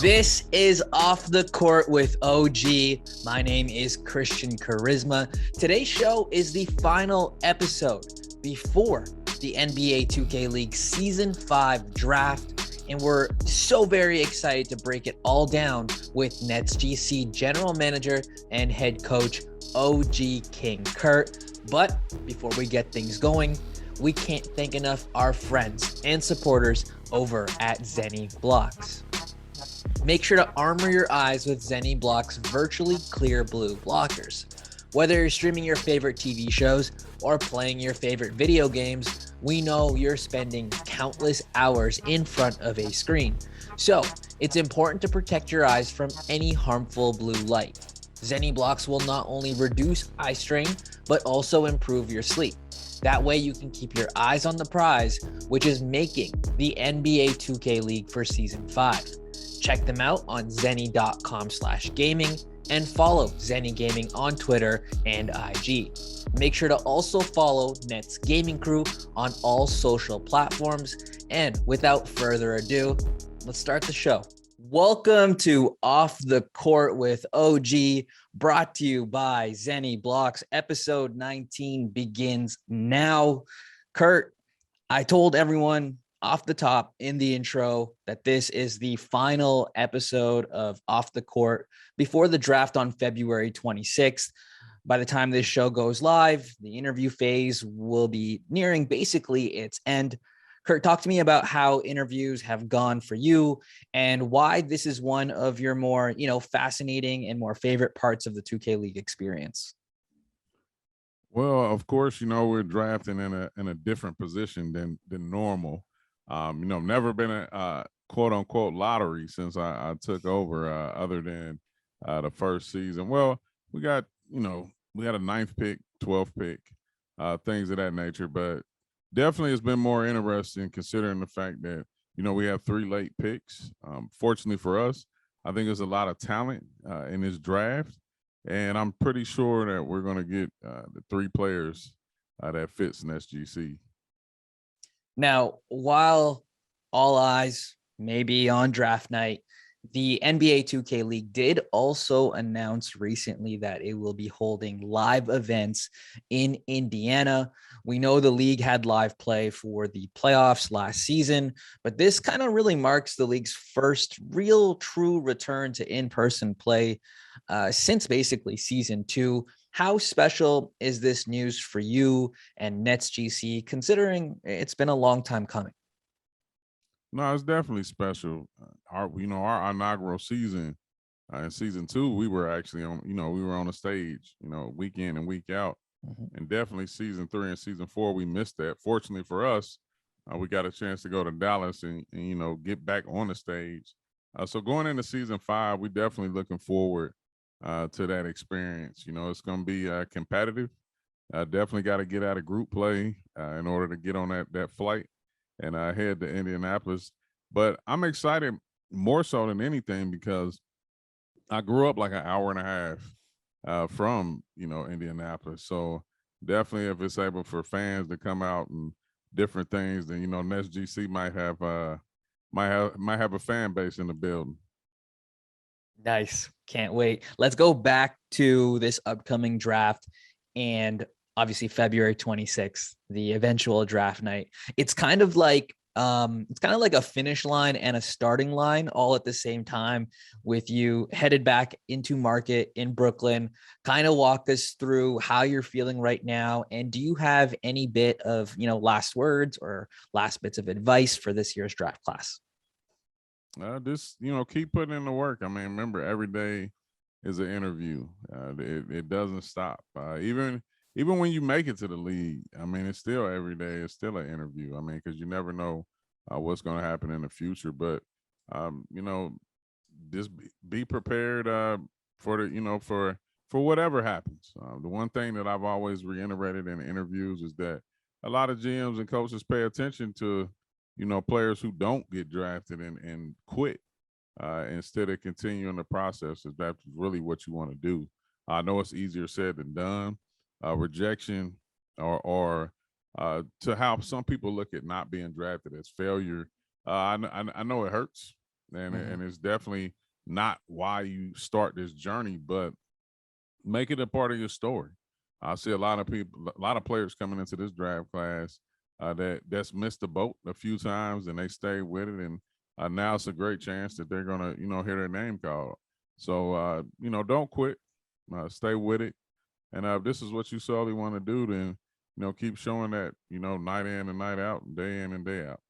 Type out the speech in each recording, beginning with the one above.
This is Off the Court with OG. My name is Kristian Cuaresma. Today's show is the final episode before the NBA 2K League Season 5 draft, and we're so very excited to break it all down with NetsGC General Manager and Head Coach OG King Curt. But before we get things going, we can't thank enough our friends and supporters over at Zenny Blocks. Make sure to armor your eyes with Zenny Blocks virtually clear blue blockers. Whether you're streaming your favorite TV shows or playing your favorite video games, we know you're spending countless hours in front of a screen. So it's important to protect your eyes from any harmful blue light. Zenny Blocks will not only reduce eye strain, but also improve your sleep. That way you can keep your eyes on the prize, which is making the NBA 2K League for Season 5. Check them out on zenny.com/gaming and follow Zenny Gaming on Twitter and IG. Make sure to also follow Nets Gaming Crew on all social platforms. And without further ado, let's start the show. Welcome to Off the Court with OG, brought to you by Zenny Blocks. Episode 19 begins now. Curt, I told everyone off the top in the intro that this is the final episode of Off the Court before the draft on February 26th. By the time this show goes live, the interview phase will be nearing basically its end. Curt, talk to me about how interviews have gone for you and why this is one of your more, fascinating and more favorite parts of the 2K League experience. Well, of course, we're drafting in a different position than normal. Never been a quote unquote lottery since I took over, other than the first season. Well, we got a 9th pick, 12th pick, things of that nature, but definitely it's been more interesting considering the fact that, we have 3 late picks. Fortunately for us, I think there's a lot of talent in this draft, and I'm pretty sure that we're going to get the 3 players that fits in SGC. Now, while all eyes may be on draft night, the NBA 2K League did also announce recently that it will be holding live events in Indiana. We know the league had live play for the playoffs last season, but this kind of really marks the league's first real true return to in-person play since basically season 2. How special is this news for you and NetsGC, considering it's been a long time coming? No, it's definitely special. Our inaugural season, in season 2, we were actually on, we were on a stage, week in and week out. And definitely season 3 and season 4, we missed that. Fortunately for us, we got a chance to go to Dallas and get back on the stage. So going into season 5, we definitely looking forward to that experience. It's going to be competitive. Definitely got to get out of group play in order to get on that flight and head to Indianapolis. But I'm excited more so than anything because I grew up like an hour and a half from, Indianapolis. So definitely if it's able for fans to come out and different things, then, NetsGC might have a fan base in the building. Nice. Can't wait. Let's go back to this upcoming draft and obviously February 26th, the eventual draft night. It's kind of like a finish line and a starting line all at the same time, with you headed back into market in Brooklyn. Kind of walk us through how you're feeling right now. And do you have any bit of, last words or last bits of advice for this year's draft class? Just, keep putting in the work. I mean, remember, every day is an interview. It doesn't stop. Even when you make it to the league, I mean, it's still every day. It's still an interview. I mean, because you never know what's going to happen in the future. But, just be prepared for whatever happens. The one thing that I've always reiterated in interviews is that a lot of GMs and coaches pay attention to, players who don't get drafted and quit instead of continuing the process. If that's really what you want to do. I know it's easier said than done. Rejection or to how some people look at not being drafted as failure. I know it hurts, and it's definitely not why you start this journey, but make it a part of your story. I see a lot of people, a lot of players coming into this draft class that's missed the boat a few times, and they stay with it, and now it's a great chance that they're gonna, hear their name called. So, don't quit, stay with it, and if this is what you solely want to do, then keep showing that, night in and night out, day in and day out.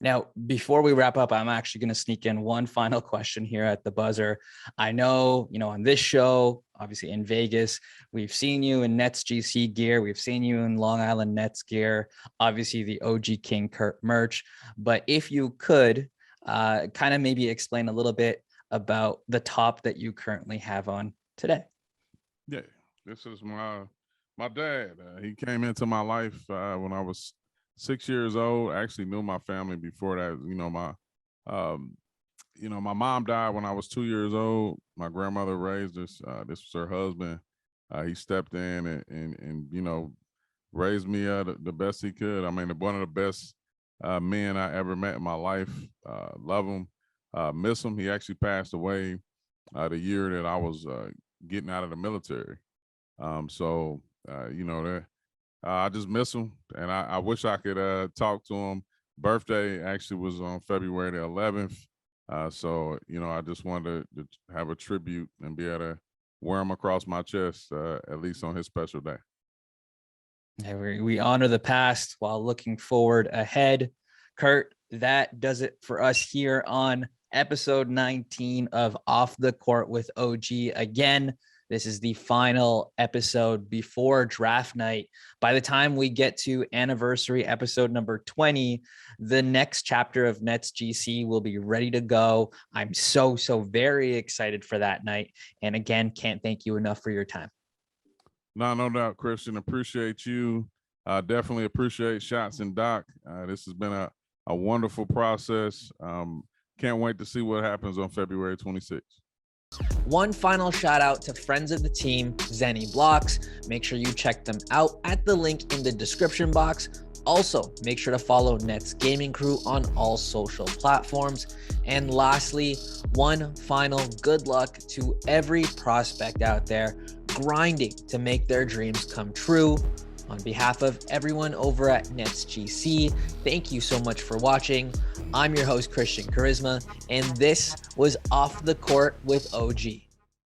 Now, before we wrap up, I'm actually going to sneak in one final question here at the buzzer. I know, on this show, obviously in Vegas, we've seen you in NetsGC gear. We've seen you in Long Island Nets gear, obviously the OG King Curt merch. But if you could kind of maybe explain a little bit about the top that you currently have on today. Yeah, this is my dad. He came into my life when I was 6 years old. I actually knew my family before that. My mom died when I was 2 years old. My grandmother raised us. This was her husband. He stepped in and raised me the best he could. I mean, one of the best men I ever met in my life. Love him, miss him. He actually passed away the year that I was getting out of the military. I just miss him, and I wish I could talk to him. Birthday actually was on February the 11th. I just wanted to have a tribute and be able to wear him across my chest, at least on his special day. We honor the past while looking forward ahead. Curt, that does it for us here on episode 19 of Off the Court with OG. Again, this is the final episode before draft night. By the time we get to anniversary episode number 20, the next chapter of NetsGC will be ready to go. I'm so very excited for that night. And again, can't thank you enough for your time. No doubt, Kristian. Appreciate you. Definitely appreciate Shots and Doc. This has been a wonderful process. Can't wait to see what happens on February 26th. One final shout out to friends of the team, Zenny Blocks. Make sure you check them out at the link in the description box. Also, make sure to follow Nets Gaming Crew on all social platforms. And lastly, one final good luck to every prospect out there grinding to make their dreams come true. On behalf of everyone over at NetsGC, thank you so much for watching. I'm your host, Kristian Cuaresma, and this was Off the Court with OG.